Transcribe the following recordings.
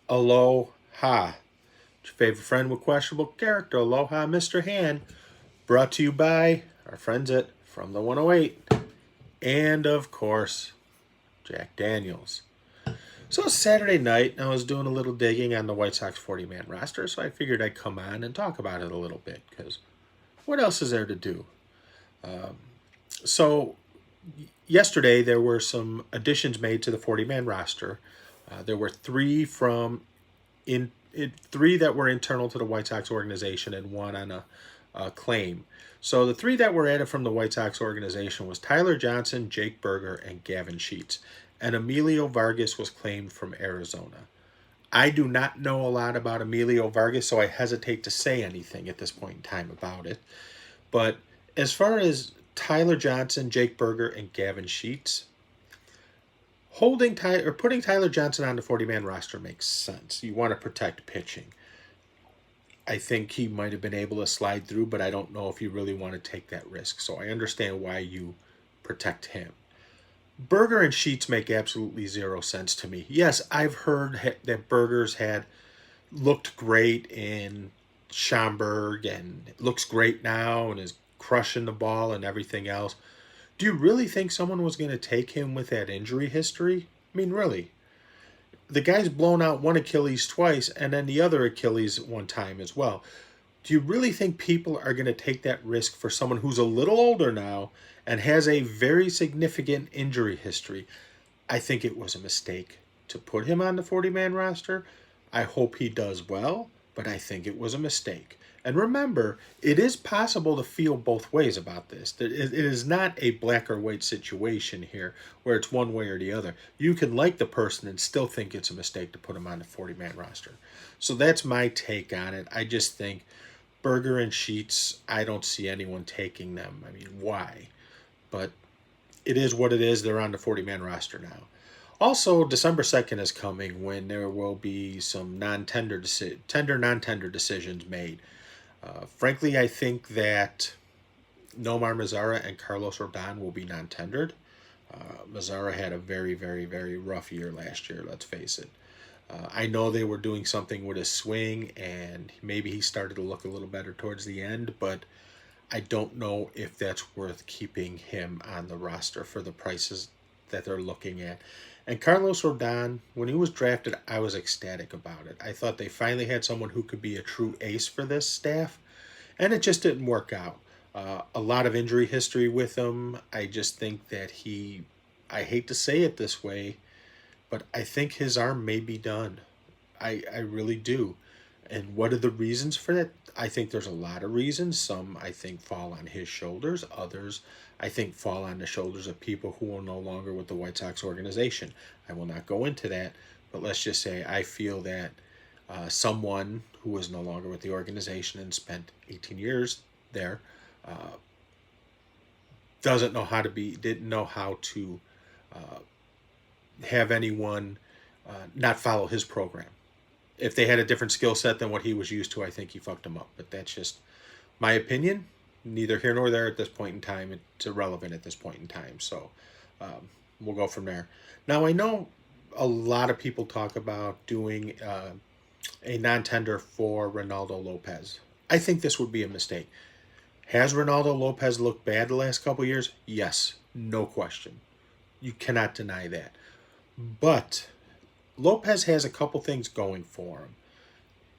Aloha. Your favorite friend with questionable character. Aloha, Mr. Han. Brought to you by our friends at From the 108. And, of course, Jack Daniels. So it's Saturday night, and I was doing a little digging on the White Sox 40-man roster, so I figured I'd come on and talk about it a little bit, because what else is there to do? So yesterday there were some additions made to the 40-man roster. There were three that were internal to the White Sox organization and one on a claim. So the three that were added from the White Sox organization was Tyler Johnson, Jake Berger, and Gavin Sheets. And Emilio Vargas was claimed from Arizona. I do not know a lot about Emilio Vargas, so I hesitate to say anything at this point in time about it. But as far as Tyler Johnson, Jake Berger, and Gavin Sheets, putting Tyler Johnson on the 40-man roster makes sense. You want to protect pitching. I think he might have been able to slide through, but I don't know if you really want to take that risk. So I understand why you protect him. Berger and Sheets make absolutely zero sense to me. Yes, I've heard that Berger's had looked great in Schaumburg and looks great now and is crushing the ball and everything else. Do you really think someone was going to take him with that injury history? I mean, really. The guy's blown out one Achilles twice and then the other Achilles one time as well. Do you really think people are going to take that risk for someone who's a little older now and has a very significant injury history? I think it was a mistake to put him on the 40-man roster. I hope he does well, but I think it was a mistake. And remember, it is possible to feel both ways about this. It is not a black or white situation here where it's one way or the other. You can like the person and still think it's a mistake to put him on the 40-man roster. So that's my take on it. I just think Berger and Sheets, I don't see anyone taking them. I mean, why? But it is what it is. They're on the 40-man roster now. Also, December 2nd is coming when there will be some non-tender decisions made. Frankly, I think that Nomar Mazara and Carlos Rodon will be non-tendered. Mazara had a very, very, very rough year last year, let's face it. I know they were doing something with his swing, and maybe he started to look a little better towards the end, but I don't know if that's worth keeping him on the roster for the prices that they're looking at. And Carlos Rodon, when he was drafted, I was ecstatic about it. I thought they finally had someone who could be a true ace for this staff, and it just didn't work out. A lot of injury history with him. I just think that I hate to say it this way, but I think his arm may be done. I really do. And what are the reasons for that? I think there's a lot of reasons. Some I think fall on his shoulders. Others I think fall on the shoulders of people who are no longer with the White Sox organization. I will not go into that, but let's just say I feel that someone who is no longer with the organization and spent 18 years there didn't know how to have anyone not follow his program. If they had a different skill set than what he was used to, I think he fucked them up. But that's just my opinion. Neither here nor there at this point in time. It's irrelevant at this point in time. So we'll go from there. Now, I know a lot of people talk about doing a non-tender for Ronaldo Lopez. I think this would be a mistake. Has Ronaldo Lopez looked bad the last couple of years? Yes, no question. You cannot deny that. But Lopez has a couple things going for him.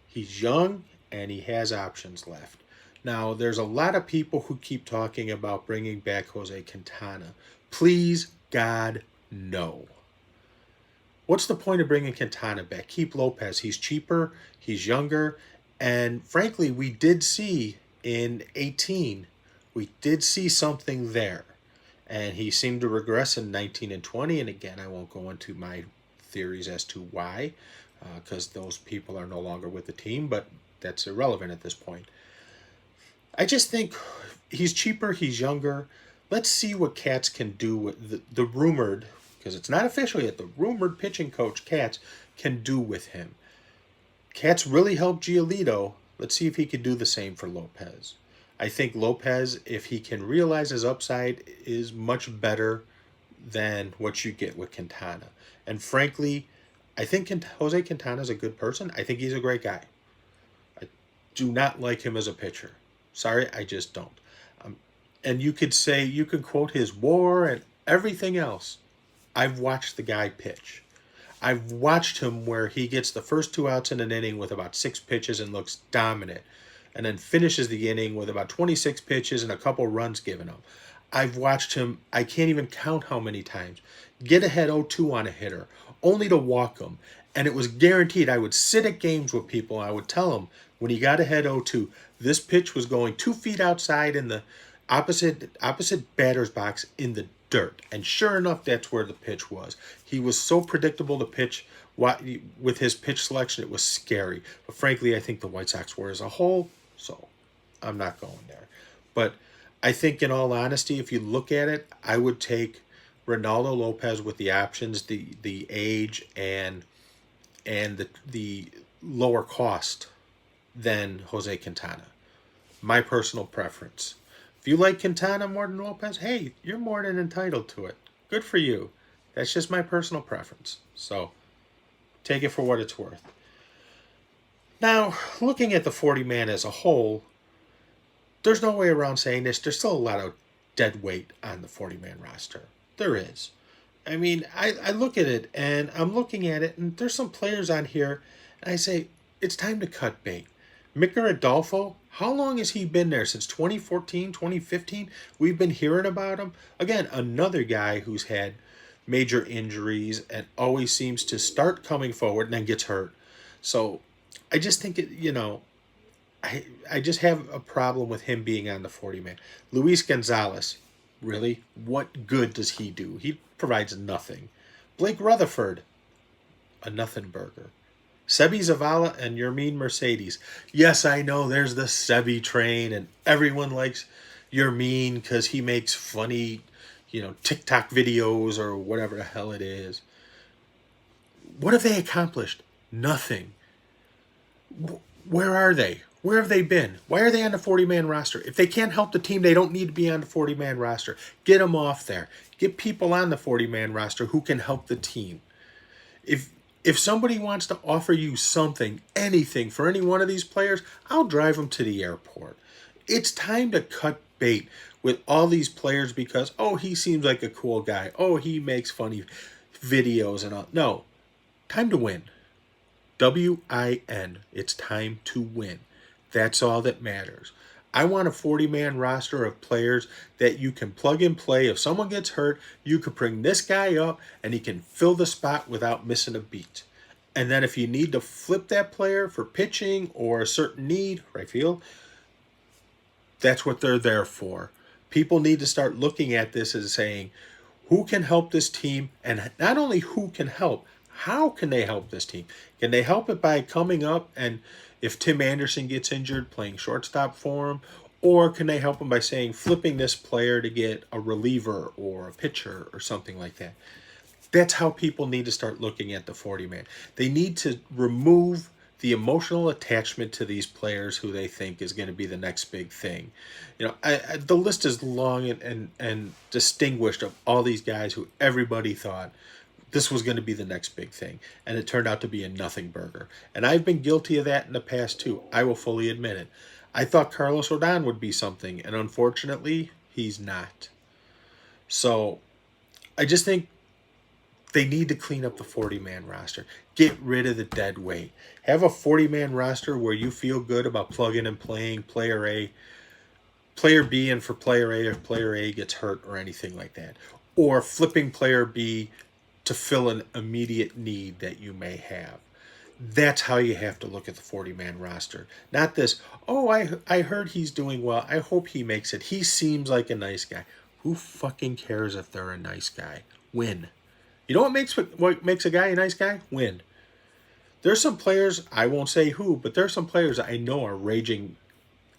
He's young and he has options left. Now, there's a lot of people who keep talking about bringing back Jose Quintana. Please, God, no. What's the point of bringing Quintana back? Keep Lopez. He's cheaper, he's younger, and frankly, we did see in 18, we did see something there. And he seemed to regress in 19 and 20. And again, I won't go into my theories as to why, because those people are no longer with the team, but that's irrelevant at this point. I just think he's cheaper, he's younger. Let's see what Katz can do with the rumored, because it's not official yet, the rumored pitching coach Katz can do with him. Katz really helped Giolito. Let's see if he can do the same for Lopez. I think Lopez, if he can realize his upside, is much better than what you get with Quintana. And frankly, I think Jose Quintana is a good person. I think he's a great guy. I do not like him as a pitcher. Sorry, I just don't. Um, and you could say, you could quote his WAR and everything else. I've watched the guy pitch. I've watched him where he gets the first 2 outs in an inning with about 6 pitches and looks dominant, and then finishes the inning with about 26 pitches and a couple runs given him. I've watched him, I can't even count how many times, get ahead 0-2 on a hitter, only to walk him. And it was guaranteed. I would sit at games with people, and I would tell them when he got ahead 0-2, this pitch was going 2 feet outside in the opposite batter's box in the dirt. And sure enough, that's where the pitch was. He was so predictable to pitch. With his pitch selection, it was scary. But frankly, I think the White Sox were as a whole, so I'm not going there. But I think, in all honesty, if you look at it, I would take Ronaldo Lopez with the options, the age, and the lower cost than Jose Quintana. My personal preference. If you like Quintana more than Lopez, hey, you're more than entitled to it. Good for you. That's just my personal preference. So take it for what it's worth. Now, looking at the 40-man as a whole, there's no way around saying this. There's still a lot of dead weight on the 40-man roster. There is. I mean, I look at it, and I'm looking at it, and there's some players on here, and I say, it's time to cut bait. Micker Adolfo, how long has he been there? Since 2014, 2015? We've been hearing about him. Again, another guy who's had major injuries and always seems to start coming forward and then gets hurt. So I just think, I just have a problem with him being on the 40-man. Luis Gonzalez, really? What good does he do? He provides nothing. Blake Rutherford, a nothing burger. Sebi Zavala and Yermin Mercedes. Yes, I know there's the Sebi train, and everyone likes Yermin because he makes funny, TikTok videos or whatever the hell it is. What have they accomplished? Nothing. Where are they? Where have they been? Why are they on the 40-man roster? If they can't help the team, they don't need to be on the 40-man roster. Get them off there. Get people on the 40-man roster who can help the team. If somebody wants to offer you something, anything for any one of these players, I'll drive them to the airport. It's time to cut bait with all these players because, he seems like a cool guy. He makes funny videos and all. No, time to win. WIN. It's time to win. That's all that matters. I want a 40-man roster of players that you can plug and play. If someone gets hurt, you can bring this guy up and he can fill the spot without missing a beat. And then if you need to flip that player for pitching or a certain need, right field, that's what they're there for. People need to start looking at this as saying, who can help this team? And not only who can help, how can they help this team? Can they help it by coming up and if Tim Anderson gets injured, playing shortstop for him? Or can they help him by saying flipping this player to get a reliever or a pitcher or something like that? That's how people need to start looking at the 40-man. They need to remove the emotional attachment to these players who they think is going to be the next big thing. The list is long and distinguished of all these guys who everybody thought this was going to be the next big thing. And it turned out to be a nothing burger. And I've been guilty of that in the past too. I will fully admit it. I thought Carlos Rodon would be something. And unfortunately, he's not. So I just think they need to clean up the 40-man roster. Get rid of the dead weight. Have a 40-man roster where you feel good about plugging and playing player A, player B, and for player A if player A gets hurt or anything like that. Or flipping player B to fill an immediate need that you may have. That's how you have to look at the 40-man roster. Not this, I heard he's doing well. I hope he makes it. He seems like a nice guy. Who fucking cares if they're a nice guy? Win. You know what makes a guy a nice guy? Win. There's some players, I won't say who, but there's some players I know are raging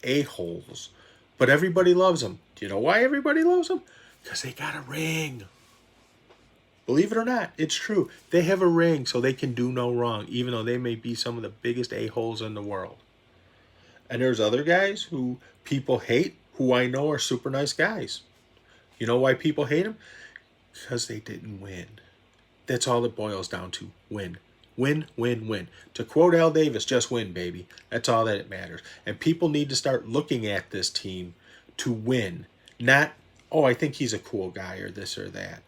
a-holes. But everybody loves them. Do you know why everybody loves them? Because they got a ring. Believe it or not, it's true. They have a ring so they can do no wrong, even though they may be some of the biggest a-holes in the world. And there's other guys who people hate who I know are super nice guys. You know why people hate them? Because they didn't win. That's all it boils down to. Win. Win, win, win. To quote Al Davis, just win, baby. That's all that it matters. And people need to start looking at this team to win, not, oh, I think he's a cool guy or this or that.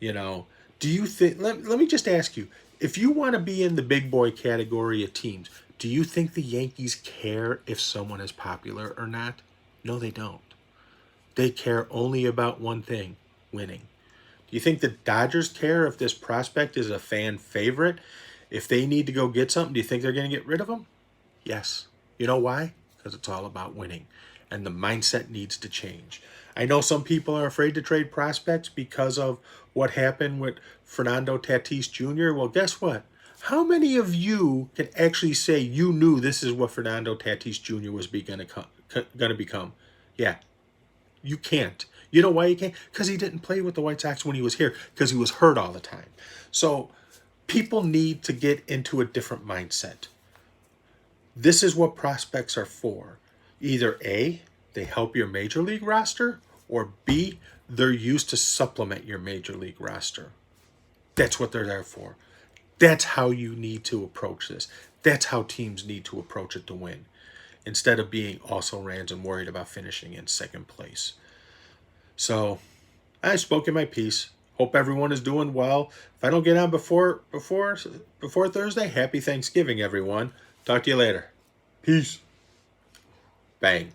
You know, do you think, let me just ask you, if you want to be in the big boy category of teams, do you think the Yankees care if someone is popular or not? No, they don't. They care only about one thing, winning. Do you think the Dodgers care if this prospect is a fan favorite? If they need to go get something, do you think they're going to get rid of him? Yes. You know why? Because it's all about winning. And the mindset needs to change. I know some people are afraid to trade prospects because of what happened with Fernando Tatis Jr. Well, guess what? How many of you can actually say you knew this is what Fernando Tatis Jr. was going to become? Yeah, you can't. You know why you can't? Because he didn't play with the White Sox when he was here, because he was hurt all the time. So people need to get into a different mindset. This is what prospects are for. Either A, they help your major league roster, or B, they're used to supplement your major league roster. That's what they're there for. That's how you need to approach this. That's how teams need to approach it to win, instead of being also rans and worried about finishing in second place. So I've spoken my piece. Hope everyone is doing well. If I don't get on before Thursday, happy Thanksgiving, everyone. Talk to you later. Peace. Bang.